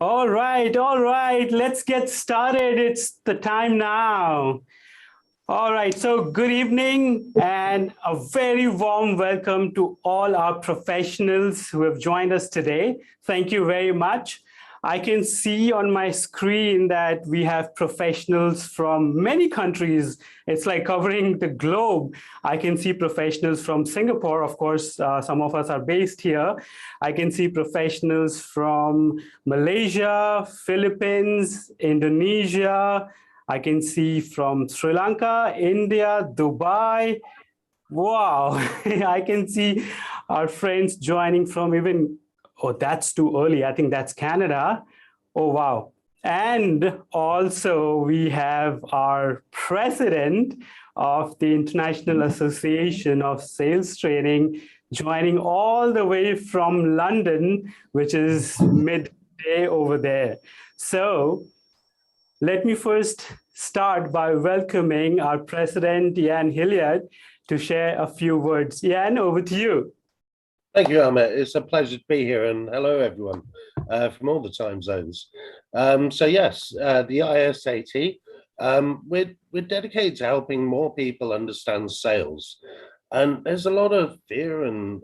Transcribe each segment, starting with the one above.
All right. Let's get started. It's the time now. All right. So, good evening and a very warm welcome to all our professionals who have joined us today. Thank you very much. I can see on my screen that we have professionals from many countries. It's like covering the globe. I can see professionals from Singapore. Of course, some of us are based here. I can see professionals from Malaysia, Philippines, Indonesia. I can see from Sri Lanka, India, Dubai. Wow, I can see our friends joining from even, oh, that's too early. I think that's Canada. Oh, wow. And also, we have our president of the International Association of Sales Training joining all the way from London, which is midday over there. So, let me first start by welcoming our president, Jan Hilliard, to share a few words. Jan, over to you. Thank you, Amit. It's a pleasure to be here, and hello, everyone from all the time zones. The ISAT, we're dedicated to helping more people understand sales. And there's a lot of fear and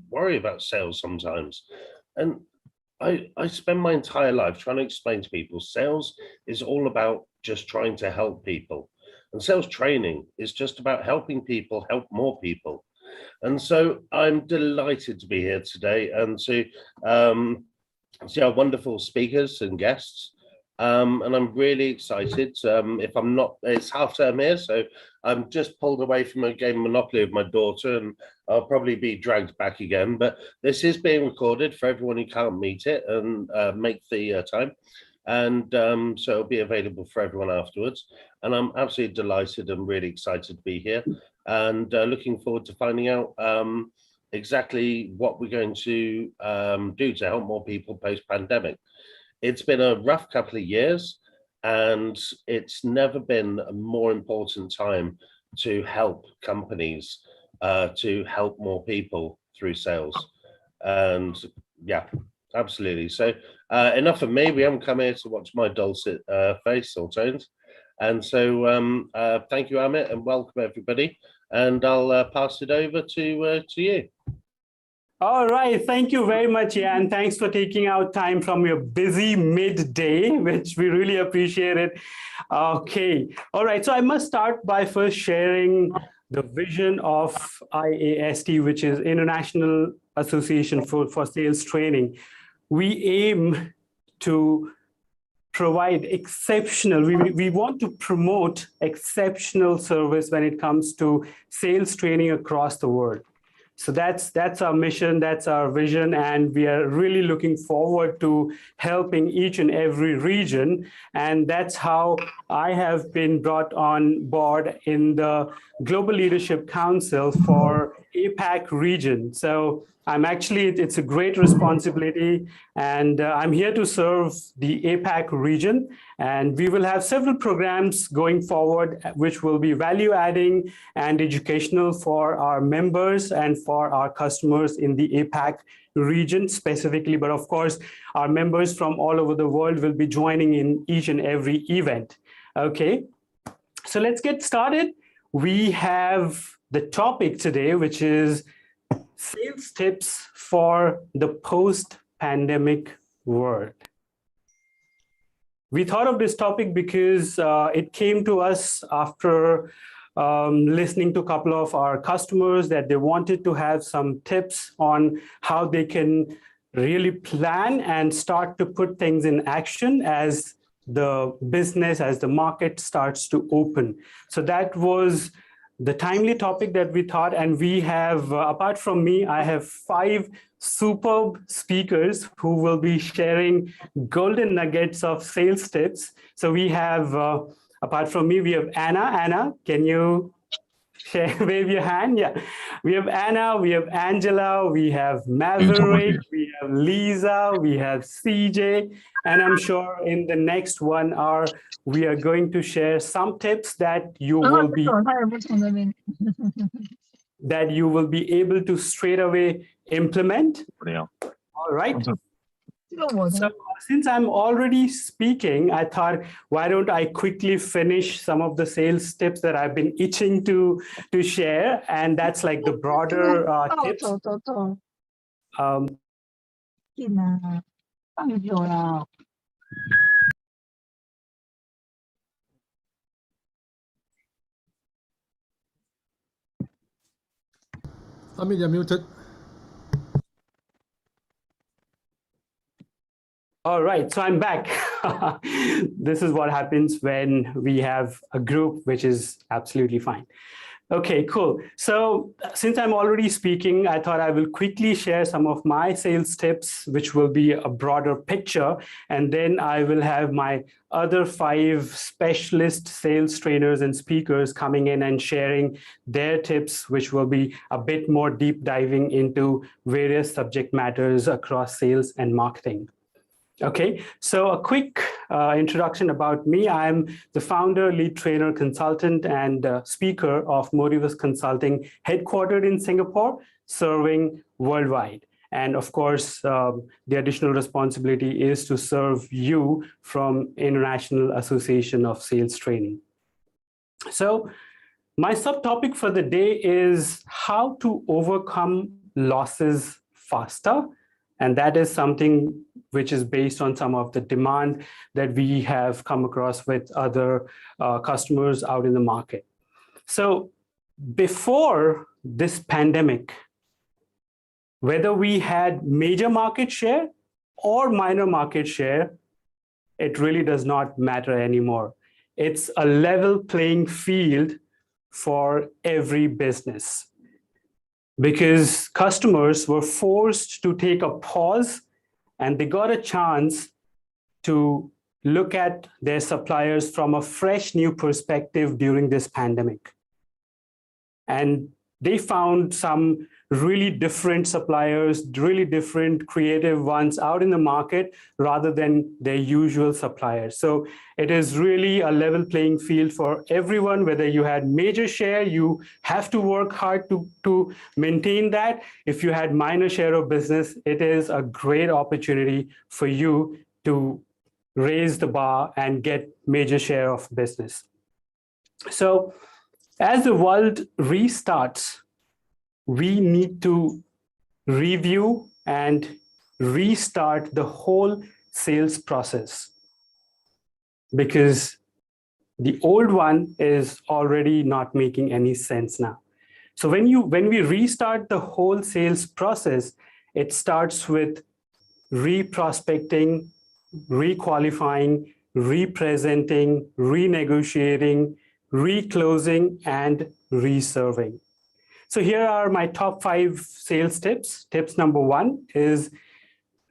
worry about sales sometimes. And I spend my entire life trying to explain to people sales is all about just trying to help people. And sales training is just about helping people help more people. And so I'm delighted to be here today and to see our wonderful speakers and guests. And I'm really excited. If I'm not, it's half term here, so I'm just pulled away from a game of Monopoly with my daughter, and I'll probably be dragged back again. But this is being recorded for everyone who can't meet it and make the time. And so it'll be available for everyone afterwards. And I'm absolutely delighted and really excited to be here, and looking forward to finding out exactly what we're going to do to help more people post-pandemic. It's been a rough couple of years, and it's never been a more important time to help companies to help more people through sales. And yeah, absolutely. So enough of me. We haven't come here to watch my dulcet face or tones. And so thank you, Amit, and welcome everybody. And I'll pass it over to you. All right. Thank you very much, Jan. Thanks for taking out time from your busy midday, which we really appreciate it. Okay. All right. So I must start by first sharing the vision of IAST, which is International Association for Sales Training. We aim to provide exceptional, we want to promote exceptional service when it comes to sales training across the world. So that's our mission, that's our vision, and we are really looking forward to helping each and every region. And that's how I have been brought on board in the Global Leadership Council for APAC region. So it's a great responsibility, and I'm here to serve the APAC region. And we will have several programs going forward, which will be value adding and educational for our members and for our customers in the APAC region specifically. But of course, our members from all over the world will be joining in each and every event. Okay, so let's get started. We have the topic today, which is sales tips for the post-pandemic world. We thought of this topic because it came to us after listening to a couple of our customers that they wanted to have some tips on how they can really plan and start to put things in action as the business, as the market starts to open. So that was the timely topic that we thought, and we have, apart from me, I have 5 superb speakers who will be sharing golden nuggets of sales tips. So we have, apart from me, we have Anna. Anna, can you wave your hand? Yeah. We have Anna, we have Angela, we have Maverick, we have Lisa, we have CJ, and I'm sure in the next 1 hour, we are going to share some tips that you will be able to straight away implement. All right. So since I'm already speaking, I thought, why don't I quickly finish some of the sales tips that I've been itching to share, and that's like the broader tips. 嗯，见啊，放久了。Amit, you're muted. All right, so I'm back. This is what happens when we have a group, which is absolutely fine. Okay, cool. So since I'm already speaking, I thought I will quickly share some of my sales tips, which will be a broader picture. And then I will have my other 5 specialist sales trainers and speakers coming in and sharing their tips, which will be a bit more deep diving into various subject matters across sales and marketing. Okay, so a quick introduction about me. I'm the founder, lead trainer, consultant, and speaker of Motivus Consulting, headquartered in Singapore, serving worldwide. And of course, the additional responsibility is to serve you from International Association of Sales Training. So my subtopic for the day is how to overcome losses faster. And that is something which is based on some of the demand that we have come across with other customers out in the market. So before this pandemic, whether we had major market share or minor market share, it really does not matter anymore. It's a level playing field for every business, because customers were forced to take a pause and they got a chance to look at their suppliers from a fresh new perspective during this pandemic. And they found some really different suppliers, really different creative ones out in the market rather than their usual suppliers. So it is really a level playing field for everyone. Whether you had major share, you have to work hard to maintain that. If you had minor share of business, it is a great opportunity for you to raise the bar and get major share of business. So as the world restarts, we need to review and restart the whole sales process, because the old one is already not making any sense now. So when we restart the whole sales process, it starts with re-prospecting, re-qualifying, representing, renegotiating, re-closing, and reserving. So here are my top 5 sales tips. Tips number 1 is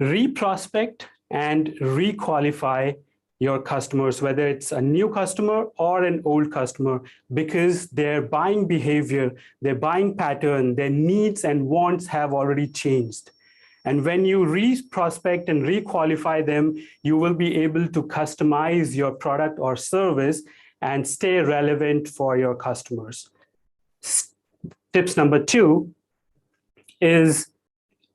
re-prospect and re-qualify your customers, whether it's a new customer or an old customer, because their buying behavior, their buying pattern, their needs and wants have already changed. And when you re-prospect and re-qualify them, you will be able to customize your product or service and stay relevant for your customers. Tips number 2 is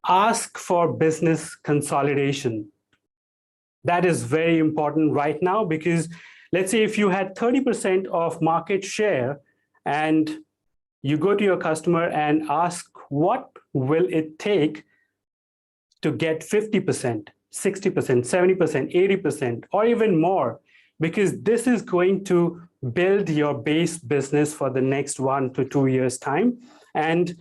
ask for business consolidation. That is very important right now, because let's say if you had 30% of market share and you go to your customer and ask, what will it take to get 50%, 60%, 70%, 80%, or even more? Because this is going to build your base business for the next 1 to 2 years' time. And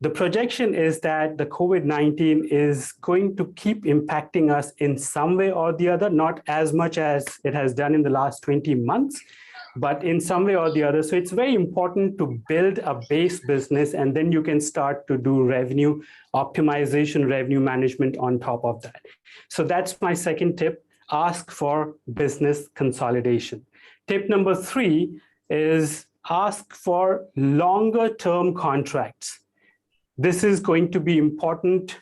the projection is that the COVID-19 is going to keep impacting us in some way or the other, not as much as it has done in the last 20 months, but in some way or the other. So it's very important to build a base business, and then you can start to do revenue optimization, revenue management on top of that. So that's my second tip. Ask for business consolidation. Tip number 3 is ask for longer term contracts. This is going to be important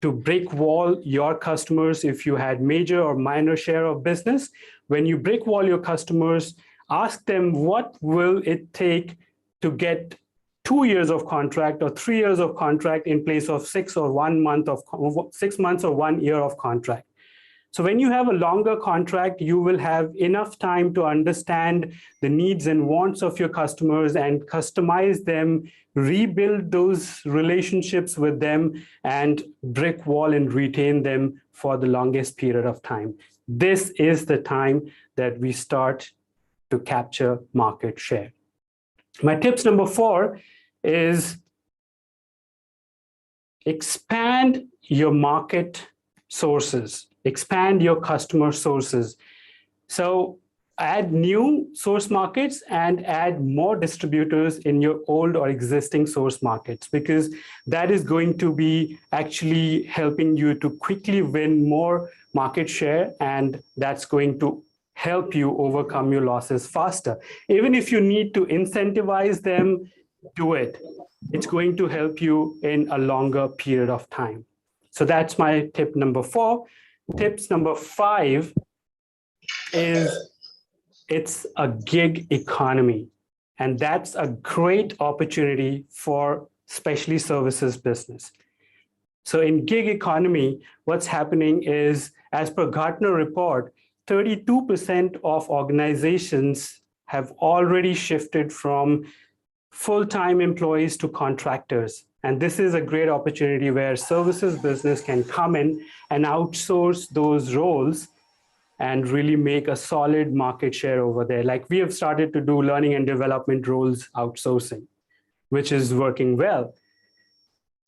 to brick wall your customers if you had major or minor share of business. When you brick wall your customers, ask them, what will it take to get 2 years of contract or 3 years of contract in place of 6 or 1 month of 6 months or 1 year of contract. So when you have a longer contract, you will have enough time to understand the needs and wants of your customers and customize them, rebuild those relationships with them, and brick wall and retain them for the longest period of time. This is the time that we start to capture market share. My tips number 4 is expand your market sources, expand your customer sources. So add new source markets and add more distributors in your old or existing source markets, because that is going to be actually helping you to quickly win more market share, and that's going to help you overcome your losses faster. Even if you need to incentivize them, do it. It's going to help you in a longer period of time. So that's my tip number 4. Tips number 5 is it's a gig economy. And that's a great opportunity for especially services business. So in gig economy, what's happening is, as per Gartner report, 32% of organizations have already shifted from full-time employees to contractors. And this is a great opportunity where services business can come in and outsource those roles and really make a solid market share over there. Like we have started to do learning and development roles outsourcing, which is working well.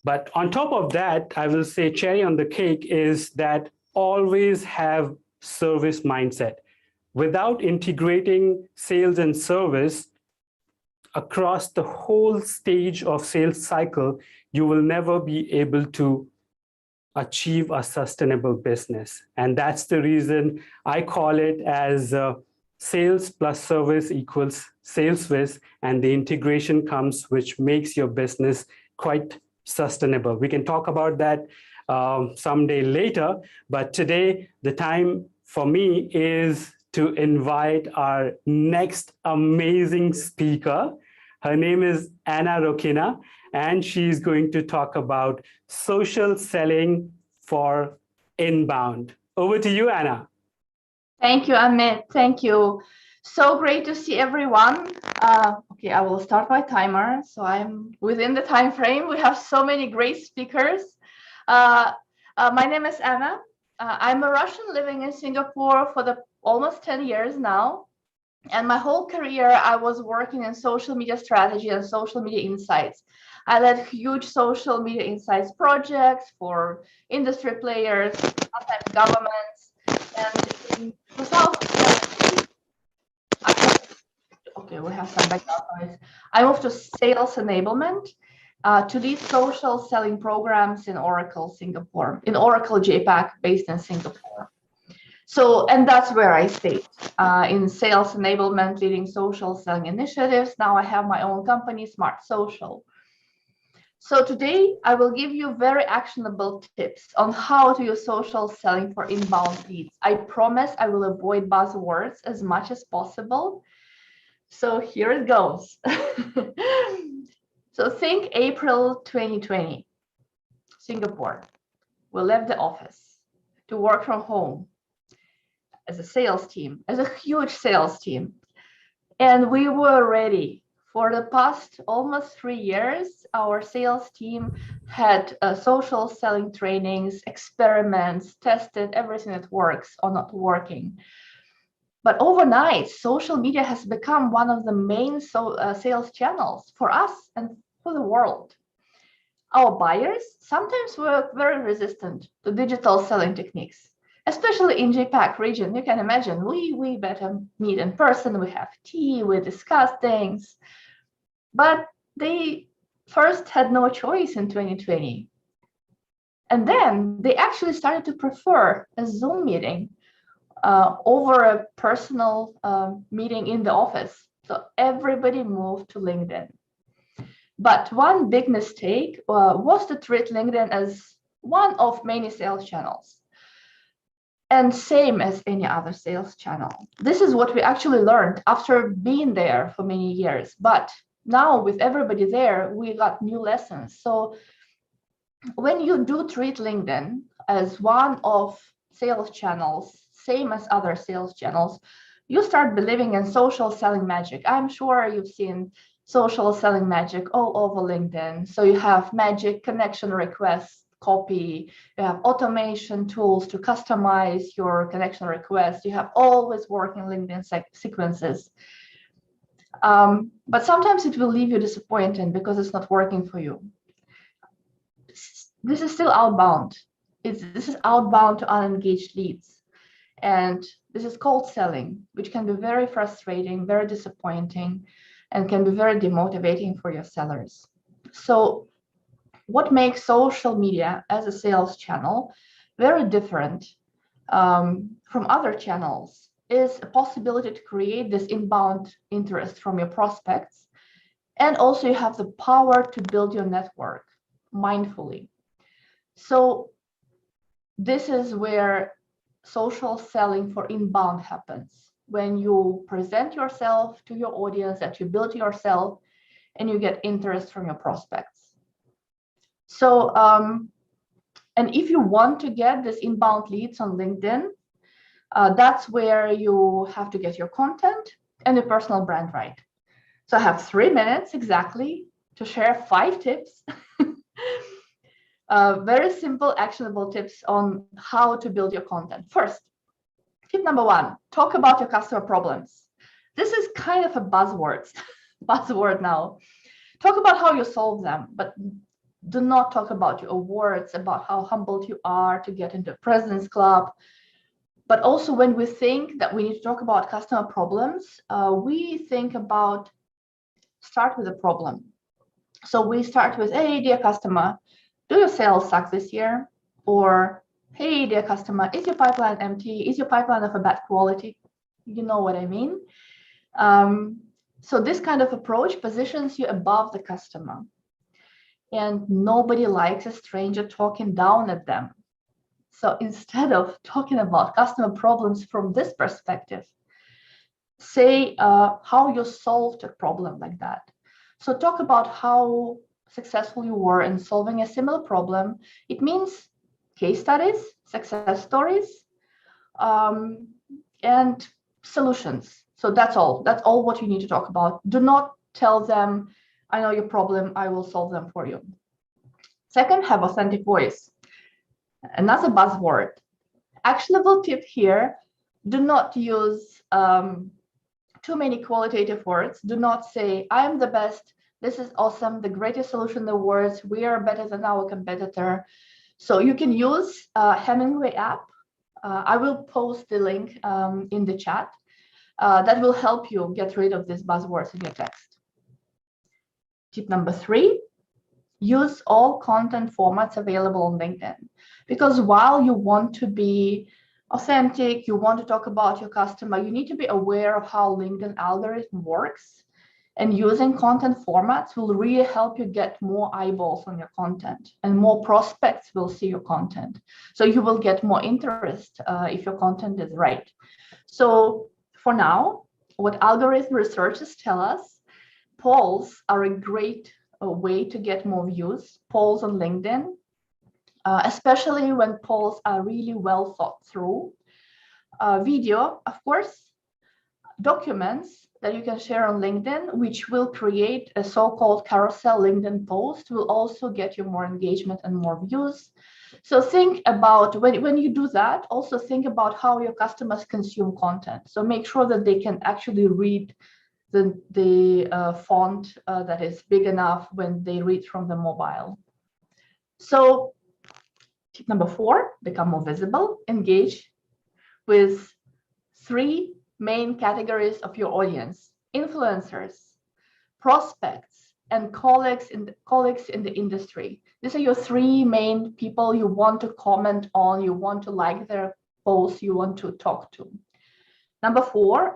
But on top of that, I will say cherry on the cake is that always have service mindset. Without integrating sales and service across the whole stage of sales cycle, you will never be able to achieve a sustainable business. And that's the reason I call it as sales plus service equals sales with, and the integration comes, which makes your business quite sustainable. We can talk about that someday later, but today the time for me is to invite our next amazing speaker. Her name is Anna Rokina, and she's going to talk about social selling for inbound. Over to you, Anna. Thank you, Amit. Thank you. So great to see everyone. Okay, I will start my timer. So I'm within the time frame. We have so many great speakers. My name is Anna. I'm a Russian living in Singapore for almost 10 years now. And my whole career, I was working in social media strategy and social media insights. I led huge social media insights projects for industry players, sometimes governments. And in 2017, okay, we have some background noise. I moved to sales enablement to lead social selling programs in Oracle Singapore, in Oracle JPAC based in Singapore. So, and that's where I stayed in sales enablement, leading social selling initiatives. Now I have my own company, Smart Social. So today I will give you very actionable tips on how to use social selling for inbound leads. I promise I will avoid buzzwords as much as possible. So here it goes. So think April 2020, Singapore. We left the office to work from home as a sales team, as a huge sales team. And we were ready. For the past almost 3 years, our sales team had social selling trainings, experiments, tested everything that works or not working. But overnight, social media has become one of the main sales channels for us and for the world. Our buyers sometimes were very resistant to digital selling techniques, especially in JPAC region. You can imagine, we better meet in person, we have tea, we discuss things. But they first had no choice in 2020. And then they actually started to prefer a Zoom meeting over a personal meeting in the office. So everybody moved to LinkedIn. But one big mistake was to treat LinkedIn as one of many sales channels. And same as any other sales channel. This is what we actually learned after being there for many years. But now with everybody there, we got new lessons. So when you do treat LinkedIn as one of sales channels, same as other sales channels, you start believing in social selling magic. I'm sure you've seen social selling magic all over LinkedIn. So you have magic connection requests, copy, you have automation tools to customize your connection requests, you have always working LinkedIn sequences. But sometimes it will leave you disappointed because it's not working for you. This is still outbound. This is outbound to unengaged leads. And this is cold selling, which can be very frustrating, very disappointing, and can be very demotivating for your sellers. So what makes social media as a sales channel very different from other channels is a possibility to create this inbound interest from your prospects. And also you have the power to build your network mindfully. So this is where social selling for inbound happens, when you present yourself to your audience that you built yourself and you get interest from your prospects. So, and if you want to get this inbound leads on LinkedIn, that's where you have to get your content and your personal brand right. So I have 3 minutes exactly to share 5 tips. Very simple, actionable tips on how to build your content. First, tip number 1, talk about your customer problems. This is kind of a buzzword now. Talk about how you solve them, but do not talk about your awards, about how humbled you are to get into President's Club. But also when we think that we need to talk about customer problems, we think about start with a problem. So we start with, hey, dear customer, do your sales suck this year? Or, hey, dear customer, is your pipeline empty? Is your pipeline of a bad quality? You know what I mean? So this kind of approach positions you above the customer. And nobody likes a stranger talking down at them. So instead of talking about customer problems from this perspective, say how you solved a problem like that. So talk about how successful you were in solving a similar problem. It means case studies, success stories, and solutions. So that's all. That's all what you need to talk about. Do not tell them, I know your problem, I will solve them for you. Second, have authentic voice. Another buzzword. Actionable tip here, do not use too many qualitative words. Do not say, I am the best, this is awesome, the greatest solution in the world, we are better than our competitor. So you can use Hemingway app. I will post the link in the chat. That will help you get rid of these buzzwords in your text. Tip number 3, use all content formats available on LinkedIn. Because while you want to be authentic, you want to talk about your customer, you need to be aware of how LinkedIn algorithm works. And using content formats will really help you get more eyeballs on your content, and more prospects will see your content. So you will get more interest if your content is right. So for now, what algorithm researchers tell us, polls are a great way to get more views, polls on LinkedIn, especially when polls are really well thought through. Video, of course, documents that you can share on LinkedIn, which will create a so-called carousel LinkedIn post, will also get you more engagement and more views. So think about, when you do that, also think about how your customers consume content. So make sure that they can actually read the font that is big enough when they read from the mobile. So tip number 4, become more visible, engage with 3 main categories of your audience: influencers, prospects, and colleagues in the industry. These are your 3 main people you want to comment on, you want to like their posts, you want to talk to. Number 5.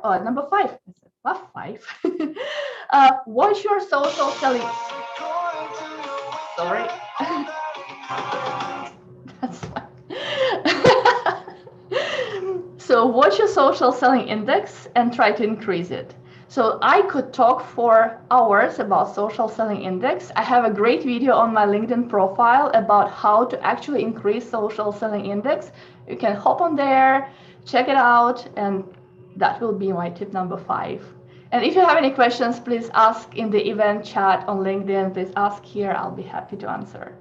Watch your social selling. Sorry. That's fine. So watch your social selling index and try to increase it. So I could talk for hours about social selling index. I have a great video on my LinkedIn profile about how to actually increase social selling index. You can hop on there, check it out, and that will be my tip number 5. And if you have any questions, please ask in the event chat on LinkedIn. Please ask here. I'll be happy to answer.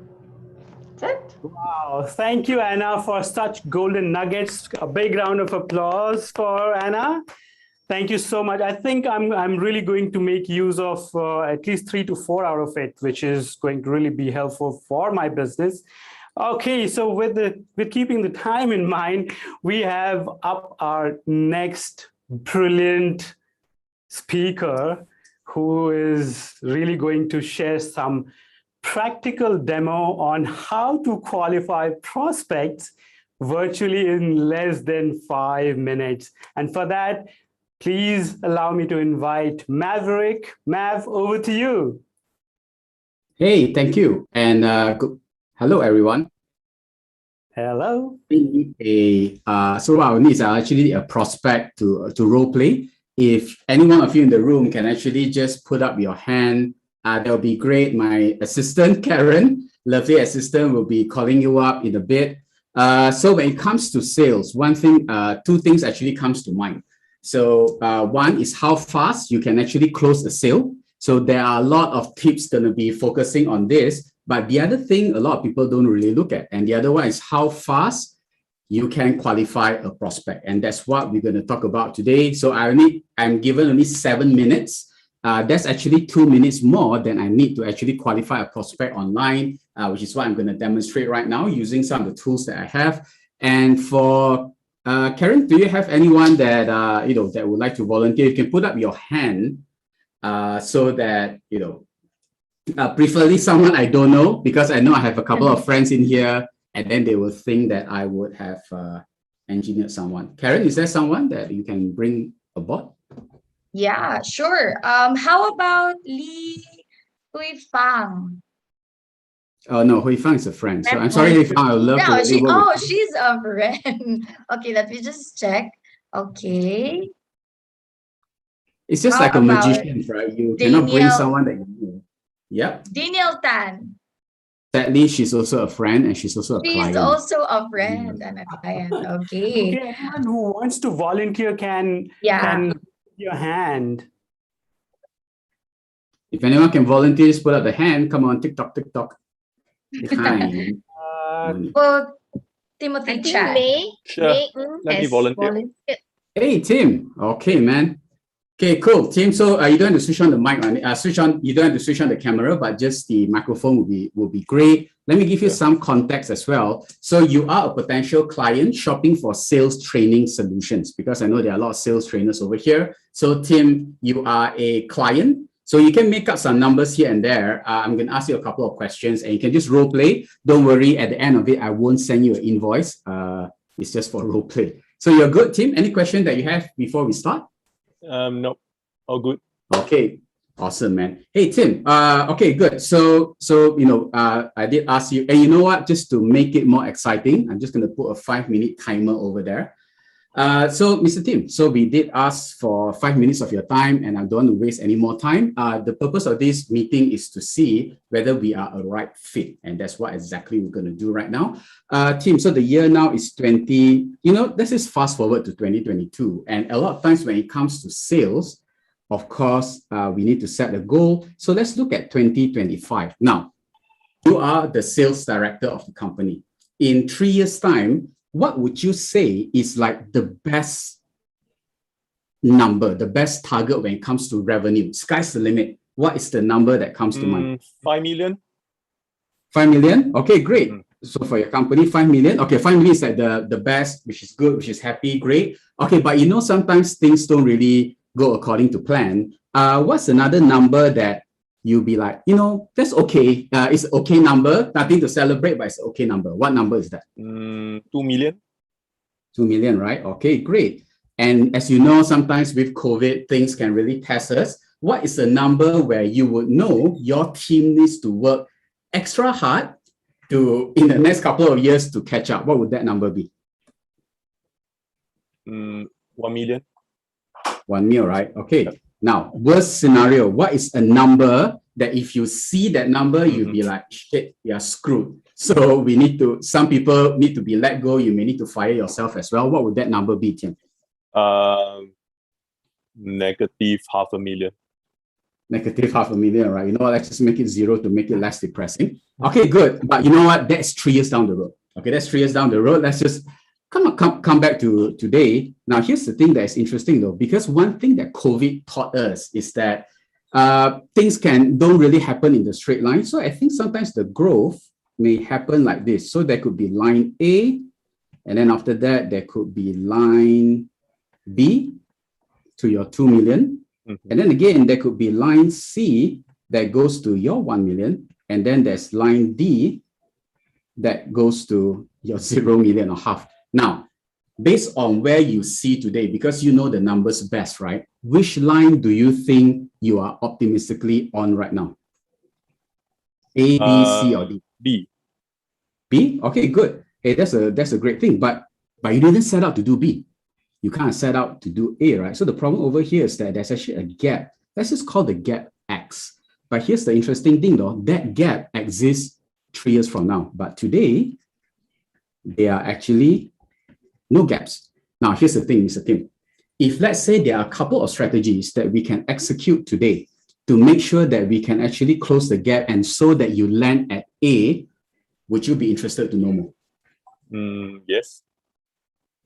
That's it. Wow, thank you, Anna, for such golden nuggets. A big round of applause for Anna. Thank you so much. I think I'm really going to make use of at least 3 to 4 out of it, which is going to really be helpful for my business. Okay, so with keeping the time in mind, we have up our next brilliant speaker who is really going to share some practical demo on how to qualify prospects virtually in less than 5 minutes. And for that, please allow me to invite Maverick. Mav, over to you. Hey, thank you. And hello, everyone. Hello. So what I need is actually a prospect to role play. If any one of you in the room can actually just put up your hand, that'll be great. My assistant, Karen, lovely assistant, will be calling you up in a bit. So when it comes to sales, two things actually comes to mind. So one is how fast you can actually close a sale. So there are a lot of tips going to be focusing on this. But the other thing a lot of people don't really look at, and the other one is how fast you can qualify a prospect. And that's what we're going to talk about today. So I'm given only 7 minutes. That's actually 2 minutes more than I need to actually qualify a prospect online, which is what I'm going to demonstrate right now using some of the tools that I have. And for Karen, do you have anyone that that would like to volunteer? You can put up your hand so that preferably someone I don't know, because I know I have a couple of friends in here, and then they will think that I would have engineered someone. Karen, is there someone that you can bring aboard? Yeah, sure. How about Li Hui Fang? Oh no, Hui Fang is a friend. So I'm sorry, Hui Fang. I would love to really work with you. She's a friend. Okay, let me just check. Okay. It's just How like a about magician, right? You cannot bring Daniel- someone that you know. Yep. Daniel Tan. Sadly, she's also a friend and she's also a She's client. also a friend and a client. Okay. Okay, anyone who wants to volunteer can raise your hand. If anyone can volunteer, just put up the hand. Come on, TikTok. Behind. Well, Timothy I think Chan. May Let me has volunteer. volunteered. Hey, Tim. Okay, man. Okay, cool. Tim, so you don't have to switch on the mic. You don't have to switch on the camera, but just the microphone will be great. Let me give you some context as well. So you are a potential client shopping for sales training solutions, because I know there are a lot of sales trainers over here. So Tim, you are a client. So you can make up some numbers here and there. I'm going to ask you a couple of questions and you can just role play. Don't worry, at the end of it, I won't send you an invoice. It's just for role play. So you're good, Tim. Any question that you have before we start? No, all good. Okay, awesome, man. Hey, Tim. Okay, good. So I did ask you, and you know what? Just to make it more exciting, I'm just going to put a 5-minute timer over there. So, Mr. Tim, so we did ask for 5 minutes of your time, and I don't want to waste any more time. The purpose of this meeting is to see whether we are a right fit, and that's what exactly we're going to do right now. Tim, so the year now is let's just fast forward to 2022, and a lot of times when it comes to sales, of course, we need to set a goal. So let's look at 2025. Now, you are the sales director of the company. In 3 years' time, what would you say is like the best number, the best target when it comes to revenue? Sky's the limit. What is the number that comes to mind? 5 million. 5 million? Okay, great. So for your company, 5 million. Okay, 5 million is like the best, which is good, which is happy, great. Okay, but sometimes things don't really go according to plan. What's another number that you'll be like, that's okay. It's an okay number, nothing to celebrate, but it's an okay number. What number is that? 2 million. 2 million, right? Okay, great. And as you know, sometimes with COVID, things can really test us. What is the number where you would know your team needs to work extra hard in the next couple of years to catch up? What would that number be? 1 million. 1 mil, right? Okay. Now, worst scenario, what is a number that if you see that number, you'll be like, shit, we are screwed. So some people need to be let go. You may need to fire yourself as well. What would that number be, Tim? Negative $500,000. Negative $500,000, right? You know what? Let's just make it 0 to make it less depressing. Okay, good. But you know what? That's 3 years down the road. Okay, that's 3 years down the road. Let's just come back to today. Now, here's the thing that is interesting though, because one thing that COVID taught us is that things don't really happen in the straight line. So I think sometimes the growth may happen like this. So there could be line A, and then after that, there could be line B to your 2 million. And then again, there could be line C that goes to your 1 million. And then there's line D that goes to your 0 million or half. Now, based on where you see today, because you know the numbers best, right? Which line do you think you are optimistically on right now? A, B, C, or D? B. B? Okay, good. Hey, that's a great thing. But you didn't set out to do B. You can't set out to do A, right? So the problem over here is that there's actually a gap. Let's just call the gap X. But here's the interesting thing though, that gap exists 3 years from now. But today, there are actually no gaps. Now, here's the thing, Mr. Tim. If let's say there are a couple of strategies that we can execute today to make sure that we can actually close the gap and so that you land at A, would you be interested to know more? Yes.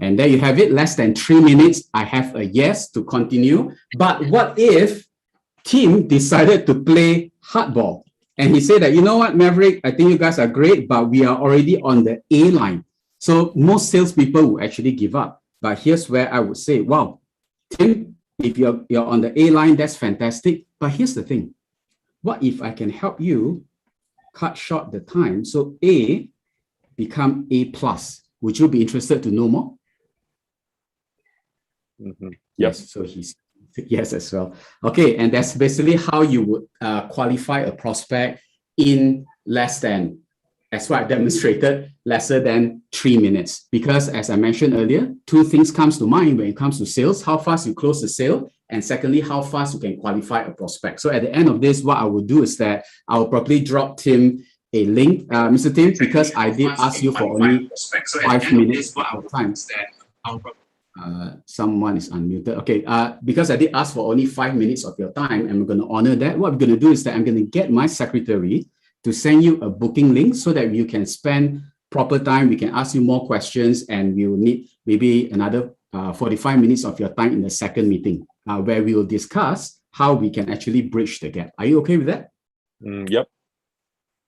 And there you have it, less than 3 minutes. I have a yes to continue. But what if Tim decided to play hardball? And he said that, you know what, Maverick, I think you guys are great, but we are already on the A line. So most salespeople will actually give up. But here's where I would say, wow, Tim, if you're on the A line, that's fantastic. But here's the thing. What if I can help you cut short the time so A become A plus? Would you be interested to know more? Yes, so he's yes as well. Okay, and that's basically how you would qualify a prospect in less than, as what I demonstrated, lesser than 3 minutes. Because as I mentioned earlier, 2 things comes to mind when it comes to sales: how fast you close the sale, and secondly, how fast you can qualify a prospect. So at the end of this, what I will do is that I will probably drop Tim a link, Mr. Tim, because I did ask you for only 5 minutes of time. Someone is unmuted. Okay, because I did ask for only 5 minutes of your time, and we're going to honor that. What I'm going to do is that I'm going to get my secretary to send you a booking link so that you can spend proper time. We can ask you more questions, and we will need maybe another 45 minutes of your time in the second meeting, where we will discuss how we can actually bridge the gap. Are you okay with that? Yep.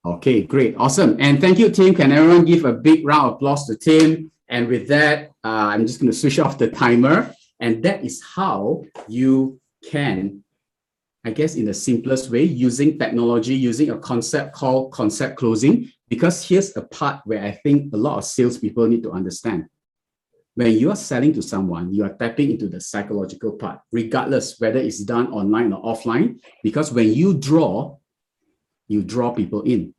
Okay, great, awesome. And thank you, Tim. Can everyone give a big round of applause to Tim? And with that, I'm just going to switch off the timer. And that is how you can, I guess, in the simplest way, using technology, using a concept called concept closing. Because here's a part where I think a lot of salespeople need to understand. When you are selling to someone, you are tapping into the psychological part, regardless whether it's done online or offline. Because when you draw people in.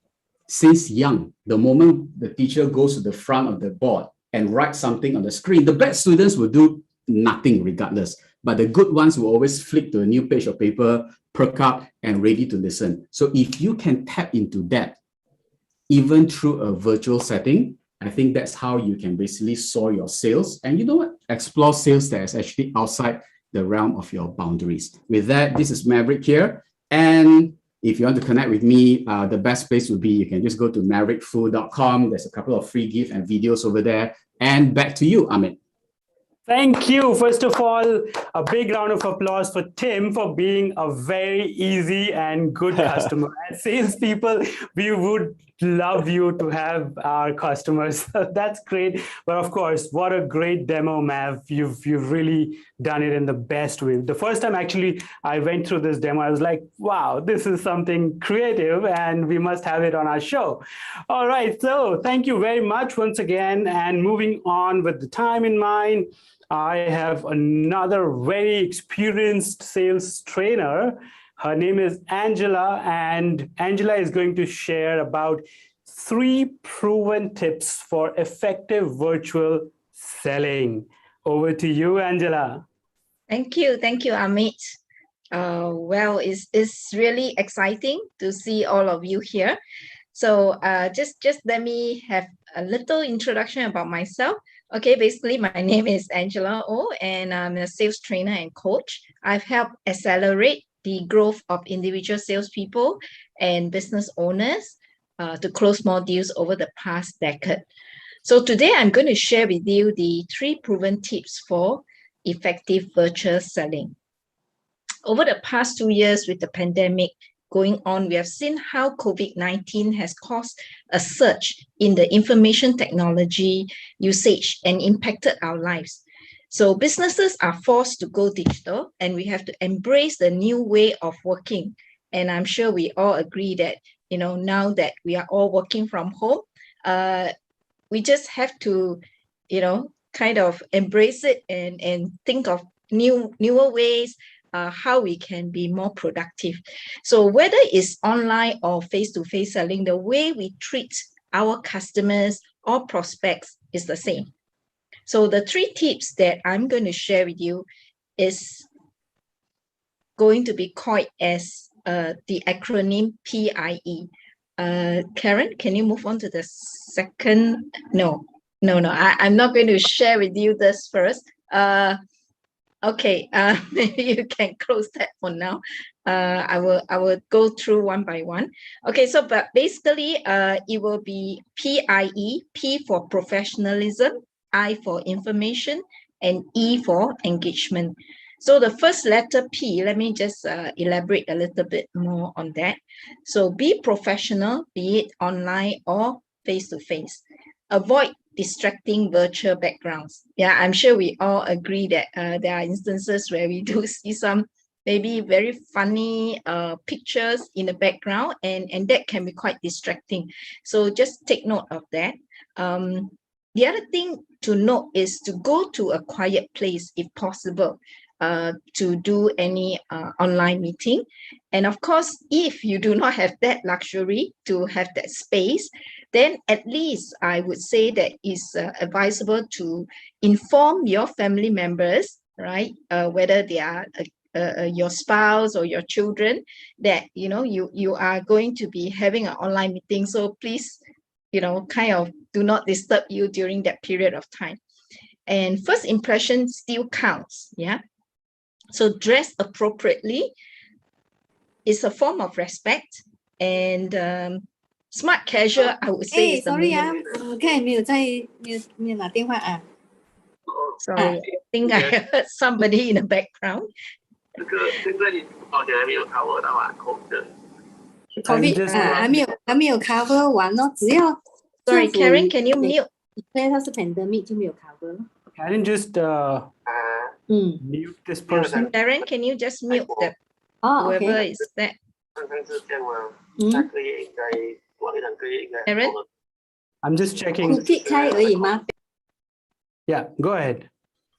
Since young, the moment the teacher goes to the front of the board and writes something on the screen, the bad students will do nothing regardless. But the good ones will always flip to a new page of paper, perk up, and ready to listen. So if you can tap into that, even through a virtual setting, I think that's how you can basically soar your sales. And you know what? Explore sales that is actually outside the realm of your boundaries. With that, this is Maverick here. And if you want to connect with me, the best place would be you can just go to maverickfu.com. There's a couple of free gifts and videos over there. And back to you, Amit. Thank you. First of all, a big round of applause for Tim for being a very easy and good customer. As salespeople, we would love you to have our customers. That's great. But of course, what a great demo, Mav. You've really done it in the best way. The first time actually I went through this demo, I was like, wow, this is something creative and we must have it on our show. All right. So thank you very much once again. And moving on with the time in mind, I have another very experienced sales trainer. Her name is Angela, and Angela is going to share about 3 proven tips for effective virtual selling. Over to you, Angela. Thank you, Amit. Well, it's really exciting to see all of you here. So just let me have a little introduction about myself. Okay, basically my name is Angela Oh, and I'm a sales trainer and coach. I've helped accelerate the growth of individual salespeople and business owners to close more deals over the past decade. So today I'm going to share with you the 3 proven tips for effective virtual selling. Over the past 2 years with the pandemic going on, we have seen how COVID-19 has caused a surge in the information technology usage and impacted our lives. So businesses are forced to go digital, and we have to embrace the new way of working. And I'm sure we all agree that, now that we are all working from home, we just have to, kind of embrace it and think of newer ways how we can be more productive. So whether it's online or face-to-face selling, the way we treat our customers or prospects is the same. So the 3 tips that I'm going to share with you is going to be called as the acronym PIE. Karen, can you move on to the second? No, I'm not going to share with you this first. Okay, maybe you can close that for now. I will go through one by one. Okay, so but basically, it will be PIE, P for professionalism, I for information, and E for engagement. So the first letter P, let me just elaborate a little bit more on that. So be professional, be it online or face-to-face. Avoid distracting virtual backgrounds. Yeah, I'm sure we all agree that there are instances where we do see some maybe very funny pictures in the background, and that can be quite distracting. So just take note of that. The other thing to note is to go to a quiet place if possible to do any online meeting. And of course, if you do not have that luxury to have that space, then at least I would say that it's advisable to inform your family members, right? Whether they are your spouse or your children, that you are going to be having an online meeting. So please, kind of do not disturb you during that period of time. And first impression still counts, yeah. So dress appropriately is a form of respect, and smart casual, I would say. Sorry, 没有拿电话啊。Sorry, I think I heard somebody in the background. COVID 还没有 cover 完咯，只要 Sorry, Karen, can you mute? 它是 pandemic 就没有 cover 咯。Karen, just mute this person. Karen, can you just mute the whoever is that? Karen? I'm just checking. 开而已吗？ Yeah, go ahead.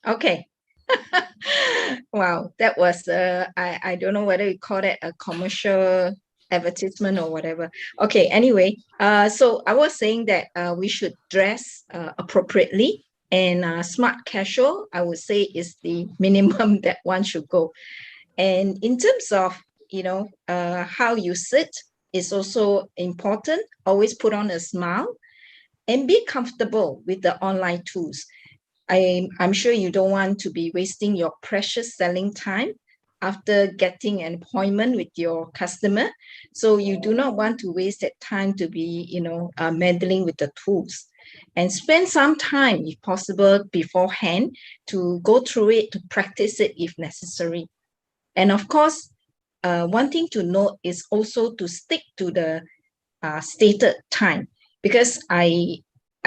Okay. Wow, that was I don't know whether you call it a commercial advertisement or whatever. Okay, anyway, so I was saying that we should dress appropriately, and smart casual, I would say, is the minimum that one should go. And in terms of how you sit is also important. Always put on a smile and be comfortable with the online tools. I'm sure you don't want to be wasting your precious selling time after getting an appointment with your customer. So you do not want to waste that time to be, meddling with the tools. And spend some time, if possible, beforehand to go through it, to practice it if necessary. And of course, one thing to note is also to stick to the stated time, because I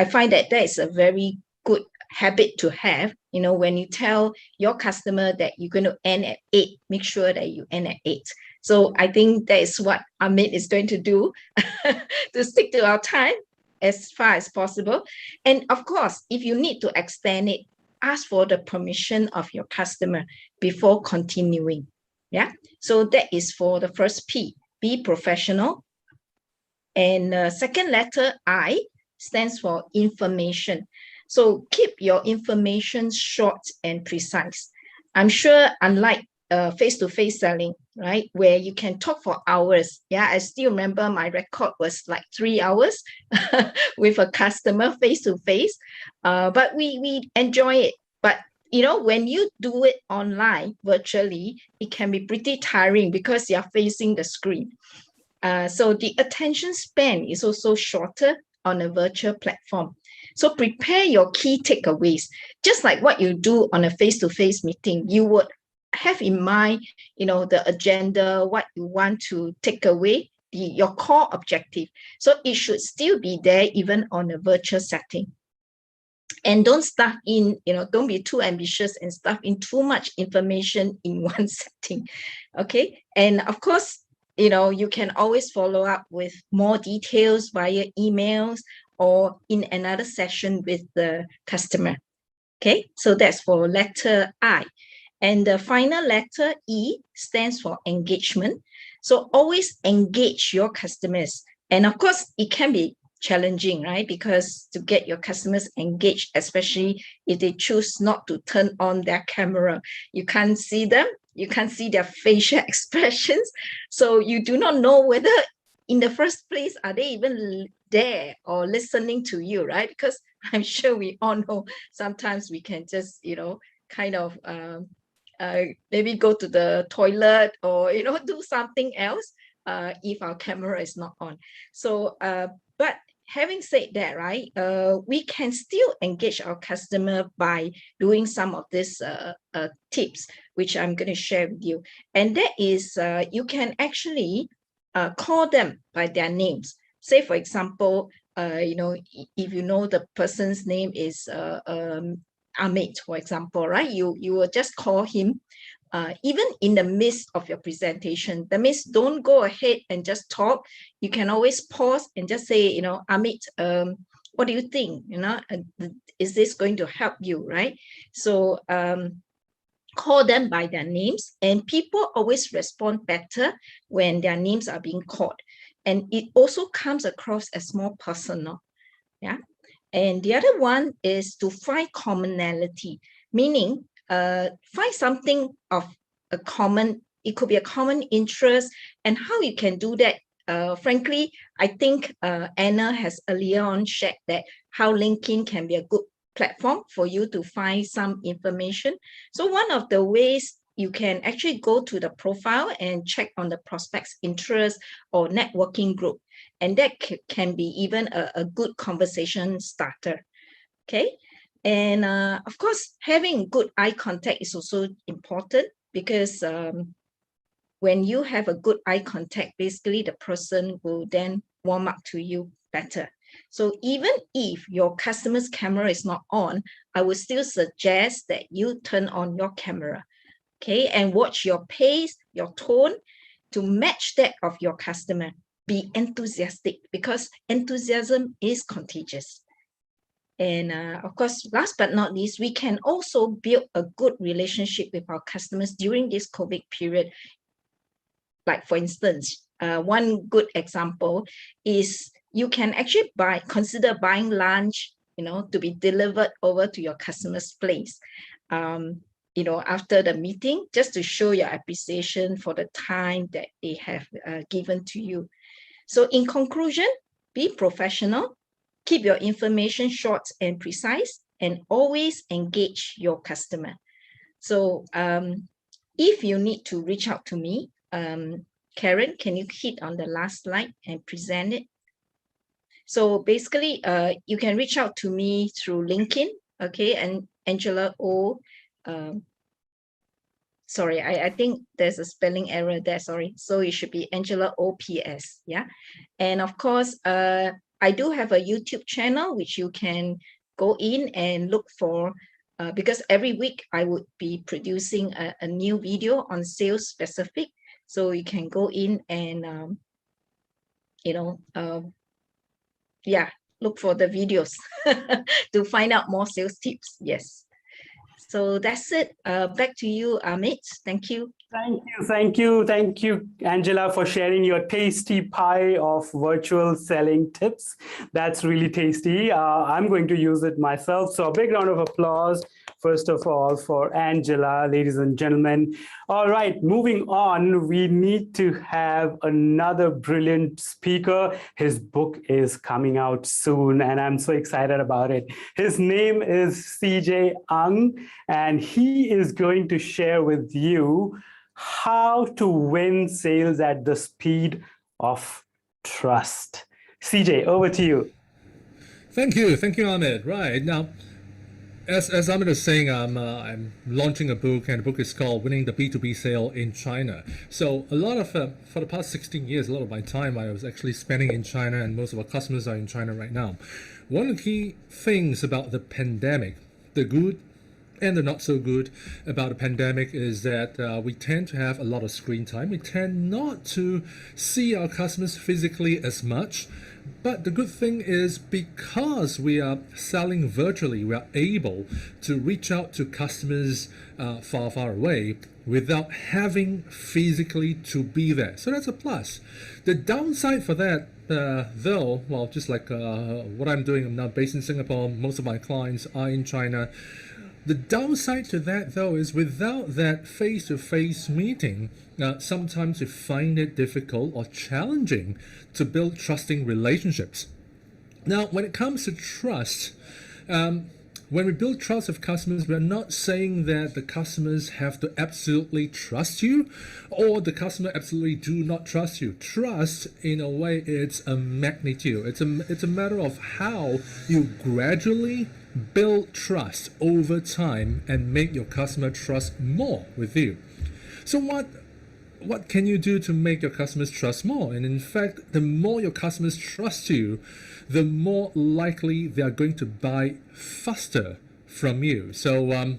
find that is a very good habit to have. When you tell your customer that you're going to end at 8, make sure that you end at 8. So I think that is what Amit is going to do, to stick to our time as far as possible. And of course, if you need to extend it, ask for the permission of your customer before continuing. Yeah, so that is for the first P, be professional. And second letter I stands for information. So keep your information short and precise. I'm sure, unlike face-to-face selling, right? Where you can talk for hours. Yeah, I still remember my record was like 3 hours with a customer face-to-face. But we enjoy it. But you know, when you do it online, virtually, it can be pretty tiring because you're facing the screen. So the attention span is also shorter on a virtual platform. So prepare your key takeaways. Just like what you do on a face-to-face meeting, you would have in mind, you know, the agenda, what you want to take away, your core objective. So it should still be there even on a virtual setting. And don't stuff in, you know, don't be too ambitious and stuff in too much information in one setting. Okay. And of course, you know, you can always follow up with more details via emails or in another session with the customer. Okay. So that's for letter I. And the final letter E stands for engagement. So always engage your customers. And of course, it can be challenging, right? Because to get your customers engaged, especially if they choose not to turn on their camera, you can't see them, you can't see their facial expressions. So you do not know whether in the first place, are they even there or listening to you, right? Because I'm sure we all know sometimes we can just, you know, kind of maybe go to the toilet or, you know, do something else if our camera is not on. So, but having said that, right, we can still engage our customer by doing some of these tips, which I'm going to share with you. And that is, you can actually call them by their names. Say, for example, you know, if you know the person's name is Amit, for example, right? You will just call him even in the midst of your presentation. That means don't go ahead and just talk. You can always pause and just say, you know, Amit, what do you think? You know, is this going to help you, right? So call them by their names, and people always respond better when their names are being called. And it also comes across as more personal. Yeah. And the other one is to find commonality, meaning find something of a common, it could be a common interest, and how you can do that. Frankly, I think Anna has earlier on shared that how LinkedIn can be a good platform for you to find some information. So one of the ways you can actually go to the profile and check on the prospect's interest or networking group. And that can be even a good conversation starter. Okay. And of course, having good eye contact is also important because when you have a good eye contact, basically the person will then warm up to you better. So even if your customer's camera is not on, I would still suggest that you turn on your camera. Okay, and watch your pace, your tone to match that of your customer. Be enthusiastic because enthusiasm is contagious. And of course, last but not least, we can also build a good relationship with our customers during this COVID period. Like for instance, one good example is you can actually consider buying lunch, you know, to be delivered over to your customer's place. You know, after the meeting, just to show your appreciation for the time that they have given to you. So in conclusion, be professional, keep your information short and precise, and always engage your customer. So if you need to reach out to me, Karen, can you hit on the last slide and present it? So basically, you can reach out to me through LinkedIn, okay, and Angela O. Sorry, I think there's a spelling error there, sorry. So it should be Angela OPS, yeah. And of course, I do have a YouTube channel, which you can go in and look for, because every week I would be producing a new video on sales specific. So you can go in and, you know, yeah, look for the videos to find out more sales tips, yes. So that's it. Back to you, Amit. Thank you. Thank you, Angela, for sharing your tasty pie of virtual selling tips. That's really tasty. I'm going to use it myself. So a big round of applause first of all, for Angela, ladies and gentlemen. All right, moving on, we need to have another brilliant speaker. His book is coming out soon, and I'm so excited about it. His name is CJ Ang, and he is going to share with you how to win sales at the speed of trust. CJ, over to you. Thank you, Ahmed. Right now, as Ahmed is saying, I'm launching a book, and the book is called "Winning the B2B Sale in China." So a lot of for the past 16 years, a lot of my time I was actually spending in China, and most of our customers are in China right now. One of the key things about the pandemic, the good and the not so good about the pandemic, is that we tend to have a lot of screen time. We tend not to see our customers physically as much. But the good thing is, because we are selling virtually, we are able to reach out to customers far, far away without having physically to be there. So that's a plus. The downside for that, though, well, just like what I'm doing, I'm now based in Singapore. Most of my clients are in China. The downside to that, though, is without that face-to-face meeting, sometimes you find it difficult or challenging to build trusting relationships. Now, when it comes to trust, when we build trust with customers, we're not saying that the customers have to absolutely trust you or the customer absolutely do not trust you. Trust, in a way, it's a magnitude. It's a matter of how you gradually build trust over time and make your customer trust more with you. So what can you do to make your customers trust more? And in fact, the more your customers trust you, the more likely they are going to buy faster from you. So